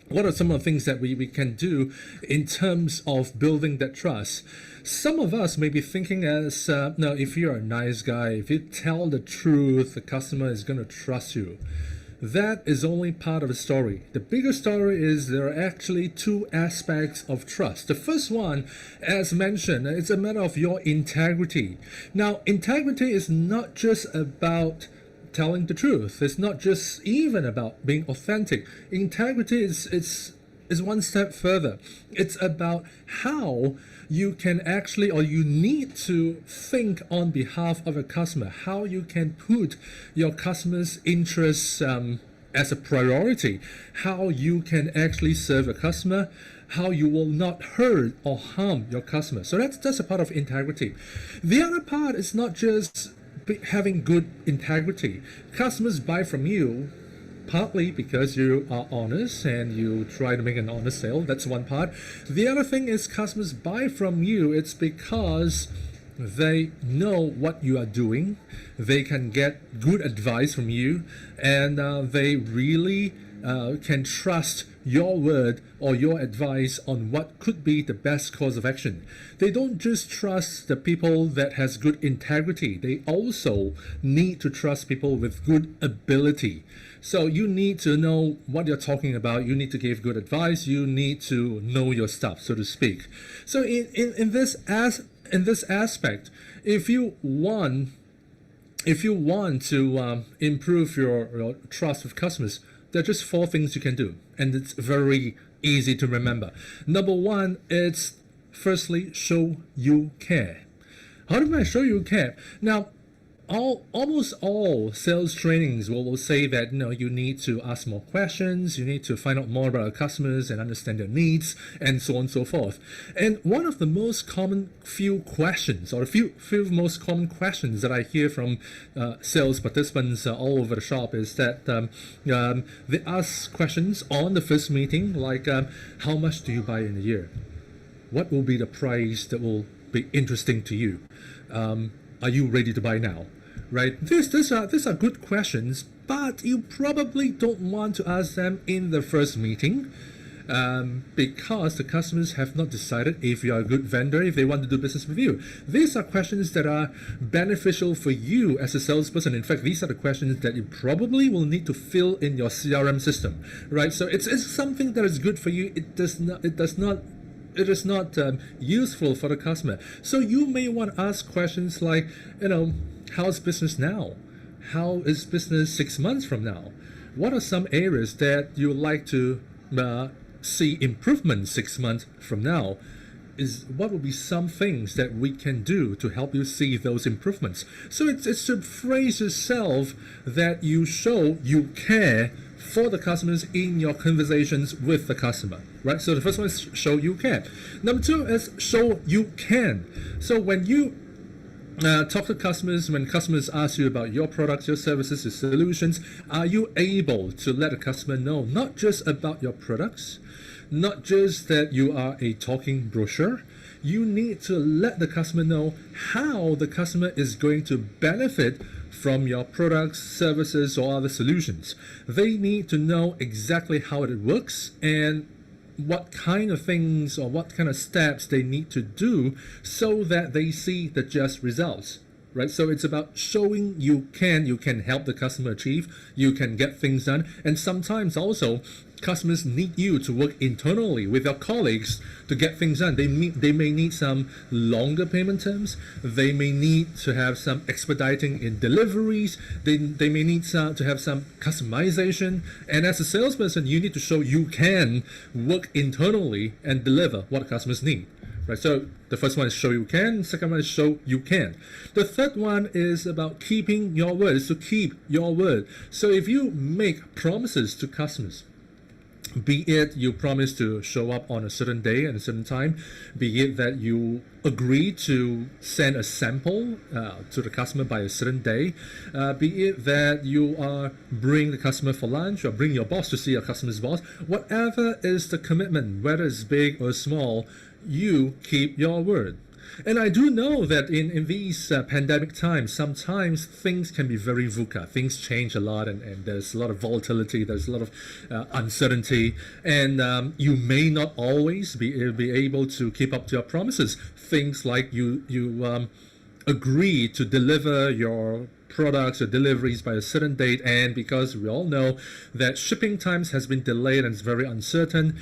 what are some of the things that we can do in terms of building that trust? Some of us may be thinking as, no, if you're a nice guy, if you tell the truth, the customer is going to trust you. That is only part of the story. The bigger story is there are actually two aspects of trust. The first one, as mentioned, it's a matter of your integrity. Now, integrity is not just about telling the truth. It's not just even about being authentic. Integrity is one step further. It's about how you can actually, or you need to think on behalf of a customer, how you can put your customer's interests as a priority, how you can actually serve a customer, how you will not hurt or harm your customer. So that's a part of integrity. The other part is not just having good integrity. Customers buy from you partly because you are honest and you try to make an honest sale. That's one part. The other thing is customers buy from you. It's because they know what you are doing. They can get good advice from you, and they really can trust your word or your advice on what could be the best course of action. They don't just trust the people that has good integrity. They also need to trust people with good ability. So you need to know what you're talking about. You need to give good advice. You need to know your stuff, so to speak. So in this aspect, if you want to improve your trust with customers, there are just four things you can do, and it's very easy to remember. Number one, it's firstly, show you care. How do I show you care? Now, almost all sales trainings will say that you need to ask more questions, you need to find out more about our customers and understand their needs, and so on and so forth. And one of the most common few questions, or few most common questions that I hear from sales participants all over the shop is that they ask questions on the first meeting like, how much do you buy in a year? What will be the price that will be interesting to you? Are you ready to buy now? Right? These are good questions, but you probably don't want to ask them in the first meeting because the customers have not decided if you are a good vendor, if they want to do business with you. These are questions that are beneficial for you as a salesperson. In fact, these are the questions that you probably will need to fill in your CRM system, right? So it's something that is good for you. It is not useful for the customer. So you may want to ask questions like, how's business now? How is business 6 months from now? what are some areas that you would like to see improvement 6 months from now? What would be some things that we can do to help you see those improvements? So it's to phrase yourself that you show you care for the customers in your conversations with the customer, right? So the first one is show you care. Number two is show you can. So when you talk to customers, when customers ask you about your products, your services, your solutions, are you able to let the customer know not just about your products, not just that you are a talking brochure? You need to let the customer know how the customer is going to benefit from your products, services, or other solutions. They need to know exactly how it works and what kind of things or what kind of steps they need to do so that they see the just results, right? So it's about showing you can help the customer achieve, you can get things done, and sometimes also customers need you to work internally with your colleagues to get things done. They may need some longer payment terms. They may need to have some expediting in deliveries. They may need to have some customization. And as a salesperson, you need to show you can work internally and deliver what customers need. Right, so the first one is show you can. Second one is show you can. The third one is about keeping your word. Is to keep your word. So if you make promises to customers, be it you promise to show up on a certain day and a certain time, be it that you agree to send a sample to the customer by a certain day, be it that you are bring the customer for lunch or bring your boss to see your customer's boss, whatever is the commitment, whether it's big or small, you keep your word. And I do know that in these pandemic times, sometimes things can be very VUCA. Things change a lot, and there's a lot of volatility, there's a lot of uncertainty, and you may not always be able to keep up to your promises. Things like you agree to deliver your products or deliveries by a certain date, and because we all know that shipping times has been delayed and it's very uncertain,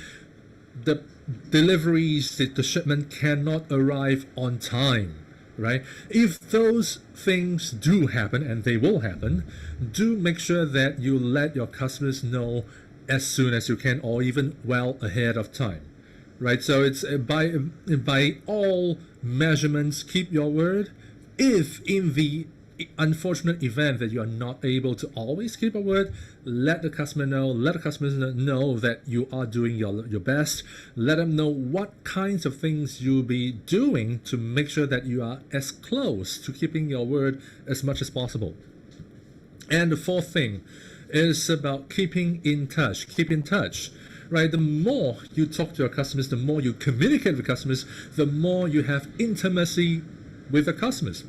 the deliveries, the shipment cannot arrive on time, right? If those things do happen, and they will happen, do make sure that you let your customers know as soon as you can, or even well ahead of time, right? So it's by all measurements, keep your word. If in the unfortunate event that you are not able to always keep a word, let the customer know, let the customers know that you are doing your best. Let them know what kinds of things you'll be doing to make sure that you are as close to keeping your word as much as possible. And the fourth thing is about keeping in touch. Keep in touch. Right, the more you talk to your customers, the more you communicate with customers, the more you have intimacy with the customers.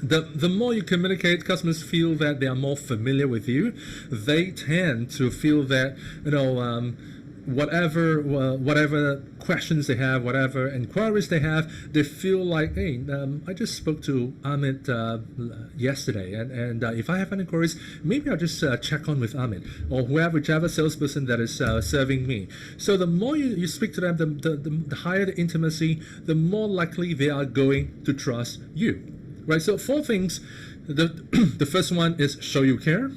The more you communicate, customers feel that they are more familiar with you. They tend to feel that, whatever questions they have, whatever inquiries they have, they feel like, hey, I just spoke to Amit yesterday, and if I have any queries, maybe I'll just check on with Amit or whichever salesperson that is serving me. So the more you speak to them, the higher the intimacy, the more likely they are going to trust you. Right, so four things. The first one is show you care.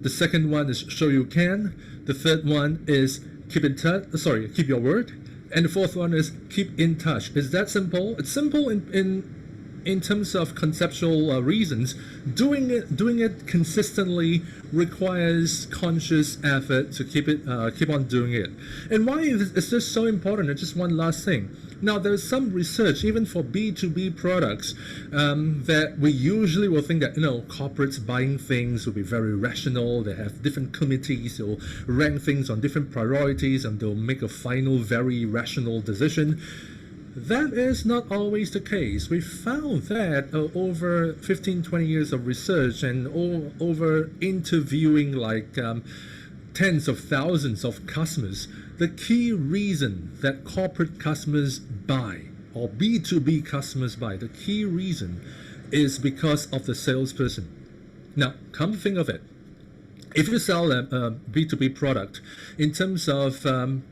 The second one is show you can. The third one is keep your word. And the fourth one is keep in touch. Is that simple? It's simple in terms of conceptual reasons. Doing it consistently requires conscious effort to keep on doing it. And why is this so important? And just one last thing. Now, there's some research, even for B2B products, that we usually will think that, corporates buying things will be very rational. They have different committees. They'll rank things on different priorities, and they'll make a final, very rational decision. That is not always the case. We found that over 15, 20 years of research and over interviewing tens of thousands of customers, the key reason that corporate customers buy or B2B customers buy, the key reason is because of the salesperson. Now, come to think of it, if you sell a B2B product, in terms of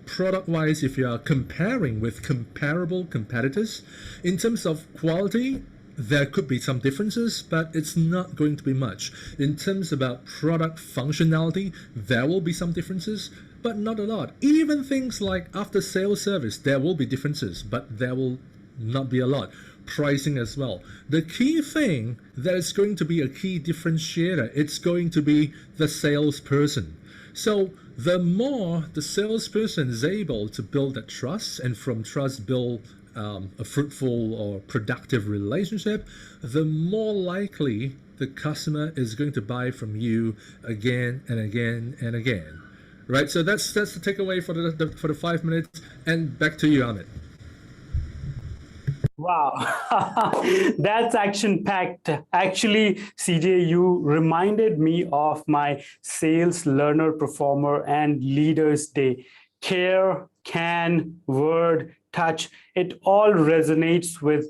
product-wise, if you are comparing with comparable competitors, in terms of quality, there could be some differences, but it's not going to be much. In terms about product functionality, there will be some differences, but not a lot. Even things like after sales service, there will be differences, but there will not be a lot. Pricing as well. The key thing that is going to be a key differentiator, it's going to be the salesperson. So the more the salesperson is able to build that trust, and from trust build a fruitful or productive relationship, the more likely the customer is going to buy from you again and again and again. Right? So that's the takeaway for the 5 minutes. And back to you, Amit. Wow, that's action-packed. Actually, CJ, you reminded me of my Sales Learner, Performer, and Leaders Day. Care, can, word, touch, it all resonates with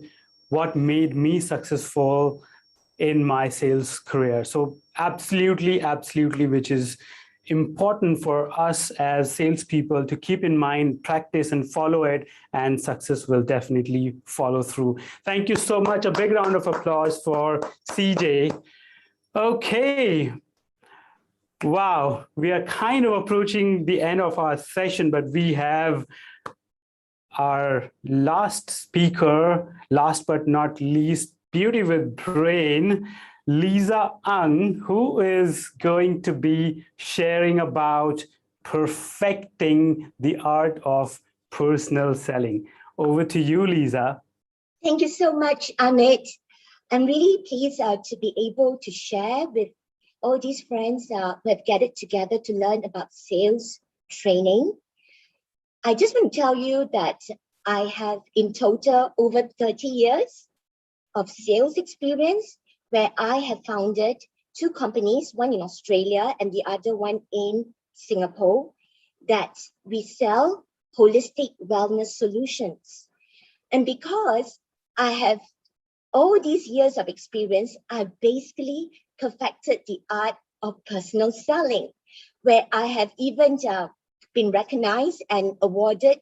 what made me successful in my sales career. So absolutely, absolutely, which is important for us as salespeople to keep in mind, practice and follow it, and success will definitely follow through. Thank you so much. A big round of applause for CJ. Okay. Wow, we are kind of approaching the end of our session, but we have our last speaker, last but not least, Beauty with Brain, Lisa Ang, who is going to be sharing about perfecting the art of personal selling. Over to you, Lisa. Thank you so much, Amit. I'm really pleased to be able to share with all these friends who have gathered together to learn about sales training. I just want to tell you that I have in total over 30 years of sales experience, where I have founded 2 companies, one in Australia and the other one in Singapore, that we sell holistic wellness solutions. And because I have all these years of experience, I basically perfected the art of personal selling, where I have even been recognized and awarded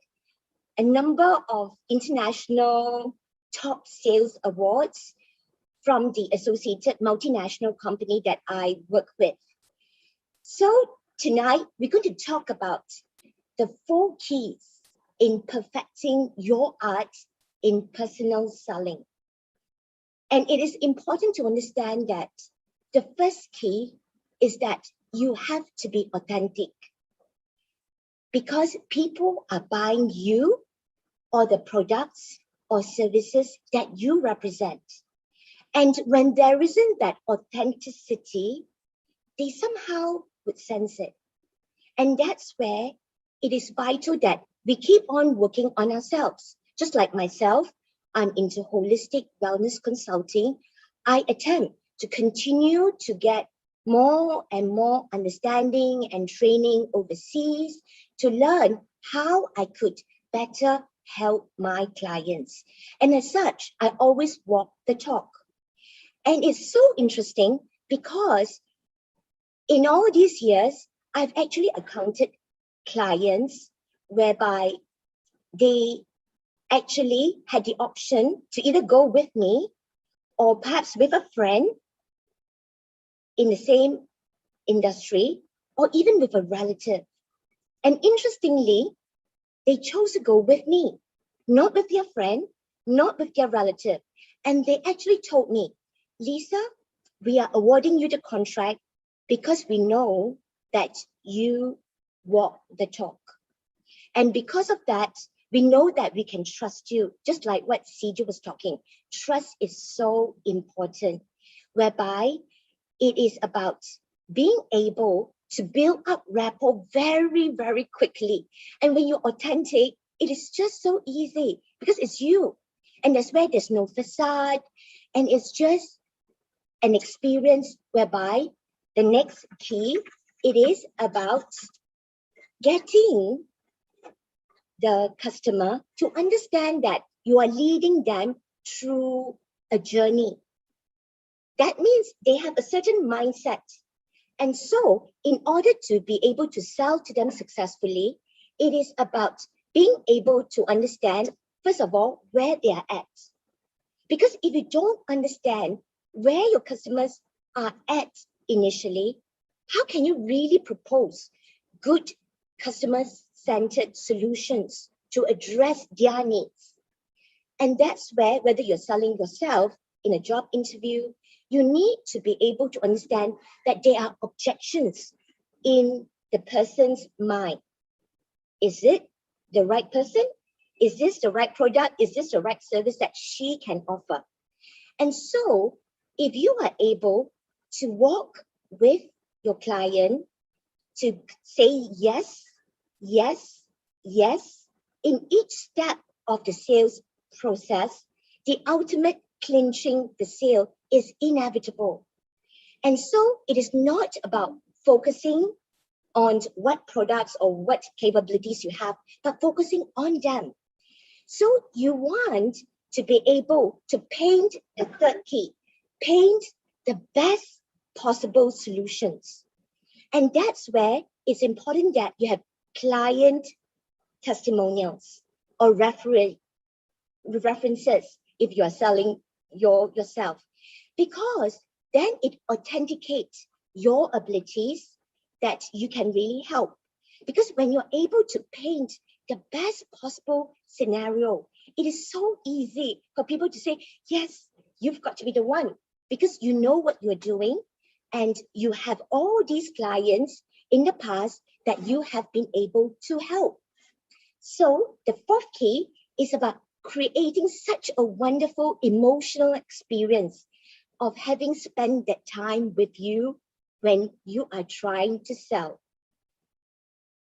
a number of international top sales awards from the associated multinational company that I work with. So tonight, we're going to talk about the 4 keys in perfecting your art in personal selling. And it is important to understand that the first key is that you have to be authentic, because people are buying you or the products or services that you represent. And when there isn't that authenticity, they somehow would sense it. And that's where it is vital that we keep on working on ourselves. Just like myself, I'm into holistic wellness consulting. I attempt to continue to get more and more understanding and training overseas to learn how I could better help my clients. And as such, I always walk the talk. And it's so interesting because in all these years, I've actually encountered clients whereby they actually had the option to either go with me or perhaps with a friend in the same industry, or even with a relative. And interestingly, they chose to go with me, not with their friend, not with their relative. And they actually told me, Lisa, we are awarding you the contract because we know that you walk the talk. And because of that, we know that we can trust you, just like what CJ was talking. Trust is so important, whereby it is about being able to build up rapport very, very quickly. And when you're authentic, it is just so easy because it's you. And that's where there's no facade. And it's just an experience whereby the next key, it is about getting the customer to understand that you are leading them through a journey. That means they have a certain mindset. And so in order to be able to sell to them successfully, it is about being able to understand, first of all, where they are at. Because if you don't understand where your customers are at initially, how can you really propose good customer-centered solutions to address their needs? And that's where, whether you're selling yourself in a job interview, you need to be able to understand that there are objections in the person's mind. Is it the right person? Is this the right product? Is this the right service that she can offer? And so if you are able to walk with your client to say yes, yes, yes, in each step of the sales process, the ultimate clinching the sale is inevitable. And so it is not about focusing on what products or what capabilities you have, but focusing on them. So you want to be able to paint the third key, paint the best possible solutions. And that's where it's important that you have client testimonials or references if you are selling yourself, because then it authenticates your abilities that you can really help. Because when you're able to paint the best possible scenario, it is so easy for people to say, yes, you've got to be the one, because you know what you're doing and you have all these clients in the past that you have been able to help. So the fourth key is about creating such a wonderful emotional experience of having spent that time with you when you are trying to sell.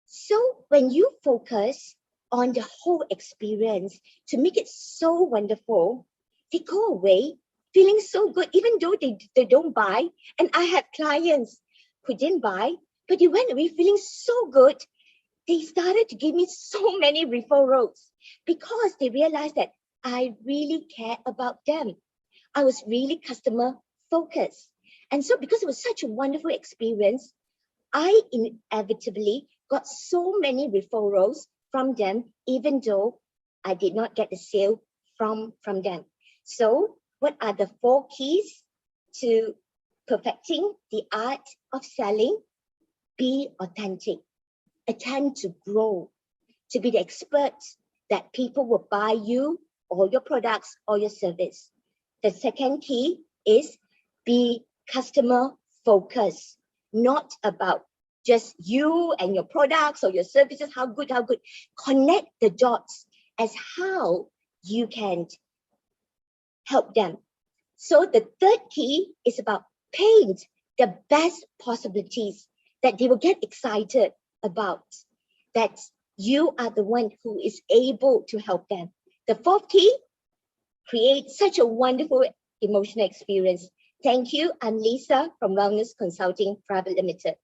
So when you focus on the whole experience to make it so wonderful, they go away feeling so good, even though they don't buy. And I had clients who didn't buy, but they went away feeling so good. They started to give me so many referrals because they realized that I really care about them. I was really customer focused. And so because it was such a wonderful experience, I inevitably got so many referrals from them, even though I did not get the sale from them. So what are the 4 keys to perfecting the art of selling? Be authentic, attempt to grow, to be the expert that people will buy you or your products or your service. The second key is be customer focused, not about just you and your products or your services, how good. Connect the dots as how you can help them. So the third key is about paint the best possibilities that they will get excited about, that you are the one who is able to help them. The fourth key, create such a wonderful emotional experience. Thank you. I'm Lisa from Wellness Consulting Private Limited.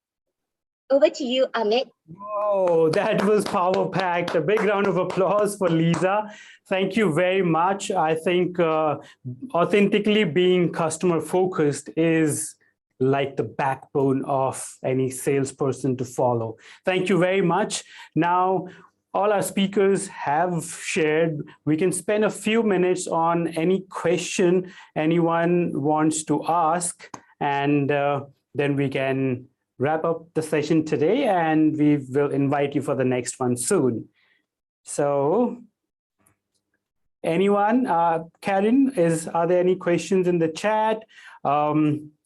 Over to you, Amit. Oh, that was power packed. A big round of applause for Lisa. Thank you very much. I think authentically being customer focused is like the backbone of any salesperson to follow. Thank you very much. Now, all our speakers have shared. We can spend a few minutes on any question anyone wants to ask, and then we can wrap up the session today, and we will invite you for the next one soon. So anyone, Karen, are there any questions in the chat?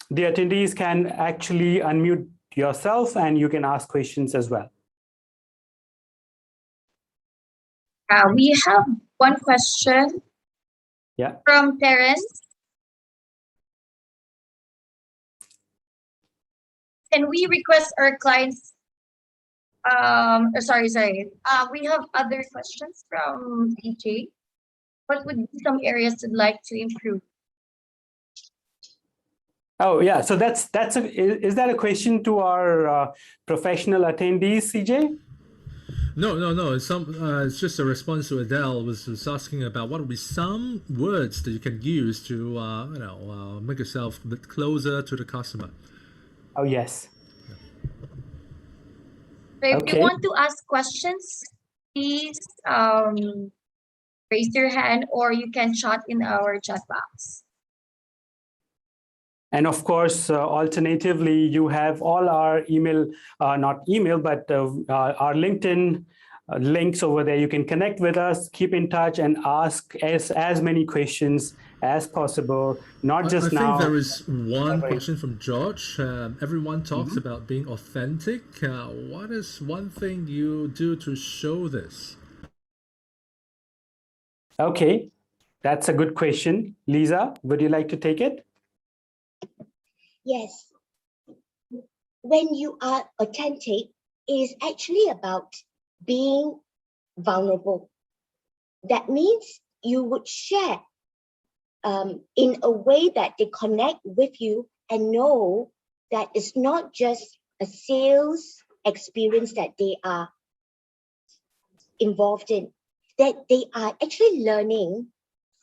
The attendees can actually unmute yourself and you can ask questions as well. We have one question from Terence. Can we request our clients? Sorry. We have other questions from EJ. What would be some areas you'd like to improve? Oh yeah, so is that a question to our professional attendees, CJ? No. It's just a response to Adele was asking about what would be some words that you can use to make yourself a bit closer to the customer. Oh yes. So if you want to ask questions, please raise your hand, or you can chat in our chat box. And of course, alternatively, you have all our email, not email, but our LinkedIn links over there. You can connect with us, keep in touch, and ask as many questions as possible, not just I now. think there is one question from George. Everyone talks about being authentic. What is one thing you do to show this? Okay, that's a good question. Lisa, would you like to take it? Yes. When you are authentic, it is actually about being vulnerable. That means you would share in a way that they connect with you and know that it's not just a sales experience that they are involved in, that they are actually learning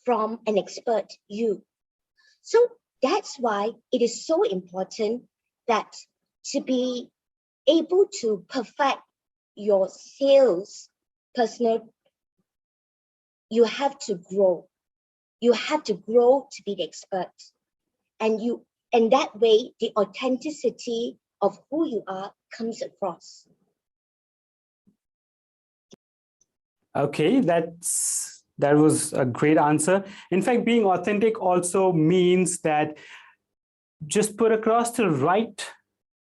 from an expert, you. So that's why it is so important that to be able to perfect your sales personal, you have to grow. You have to grow to be the expert. And that way, the authenticity of who you are comes across. Okay, that was a great answer. In fact, being authentic also means that just put across the right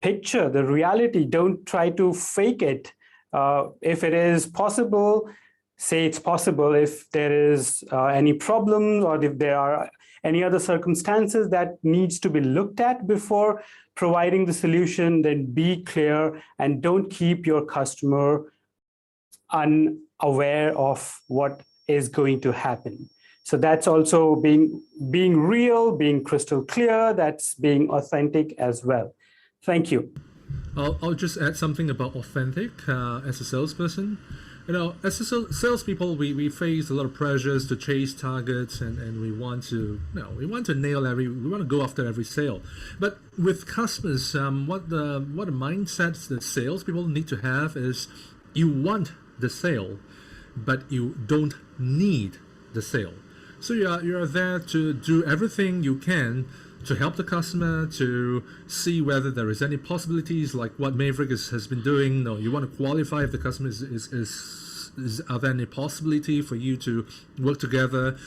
picture, the reality. Don't try to fake it. If it is possible, say it's possible. If there is any problem, or if there are any other circumstances that needs to be looked at before providing the solution, then be clear and don't keep your customer unaware of what is going to happen. So that's also being real, being crystal clear. That's being authentic as well. Thank you. I'll just add something about authentic as a salesperson. You know, as a salespeople, we face a lot of pressures to chase targets, and we want to, we want to we want to go after every sale. But with customers, what the mindset that salespeople need to have is, you want the sale, but you don't need the sale. So you're there to do everything you can to help the customer, to see whether there is any possibilities, like what Maverick has been doing. No, you want to qualify if the customer are there any possibility for you to work together.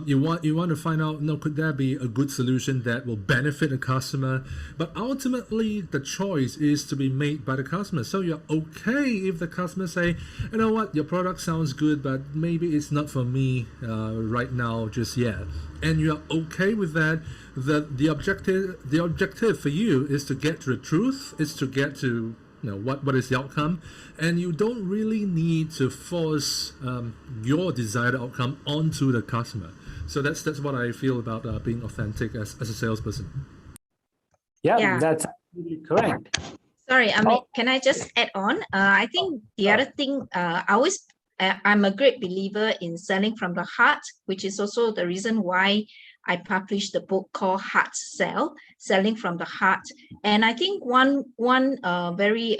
You want to find out, could there be a good solution that will benefit the customer? But ultimately, the choice is to be made by the customer. So you're okay if the customer say, you know what, your product sounds good, but maybe it's not for me right now, just yet. And you're okay with that. The objective for you is to get to the truth, is to get to what is the outcome, and you don't really need to force your desired outcome onto the customer. So that's what I feel about being authentic as a salesperson. Yeah, that's absolutely correct. Sorry, Amit, can I just add on? I think the other thing, I'm a great believer in selling from the heart, which is also the reason why I published the book called Heart Sell, Selling from the Heart. And I think one very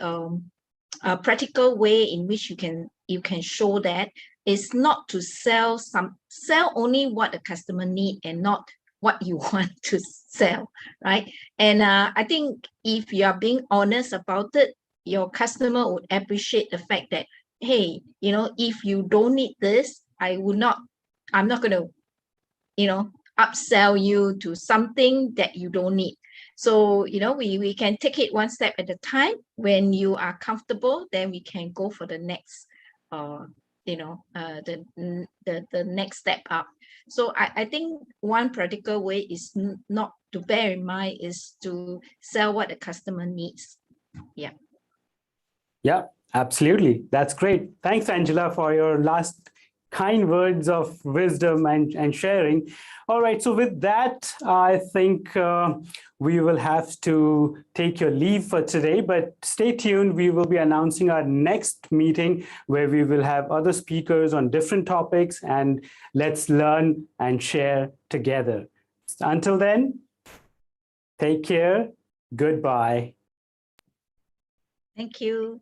practical way in which you can show that is not to sell only what the customer need and not what you want to sell, right? And I think if you are being honest about it, your customer would appreciate the fact that, hey, if you don't need this, I'm not going to, upsell you to something that you don't need. So, we can take it one step at a time. When you are comfortable, then we can go for the next, the next step up. So I think one practical way is not to bear in mind is to sell what the customer needs. Yeah. Yeah, absolutely. That's great. Thanks, Angela, for your last kind words of wisdom and sharing. All right, so with that, I think we will have to take your leave for today, but stay tuned. We will be announcing our next meeting where we will have other speakers on different topics, and let's learn and share together. Until then, take care. Goodbye. Thank you.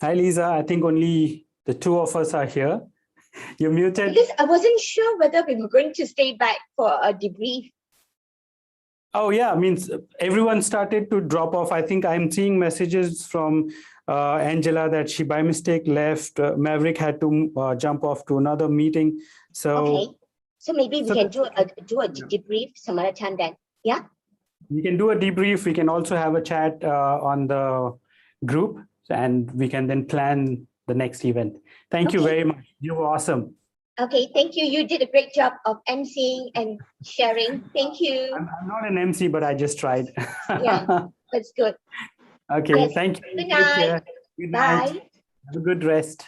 Hi, Lisa. I think only the two of us are here. You're muted. Because I wasn't sure whether we were going to stay back for a debrief. Oh, yeah. Means everyone started to drop off. I think I'm seeing messages from Angela that she by mistake left. Maverick had to jump off to another meeting. So, Okay. So maybe we can do a debrief some other time then. Yeah. we can do a debrief. We can also have a chat on the group, and we can then plan the next event. Thank you Okay. very much. You were awesome. Okay. Thank you. You did a great job of emceeing and sharing. Thank you. I'm not an MC, but I just tried. Yeah, that's good. Okay. Yes. Thank you. Good Take care. night. Good Bye. night. Have a good rest.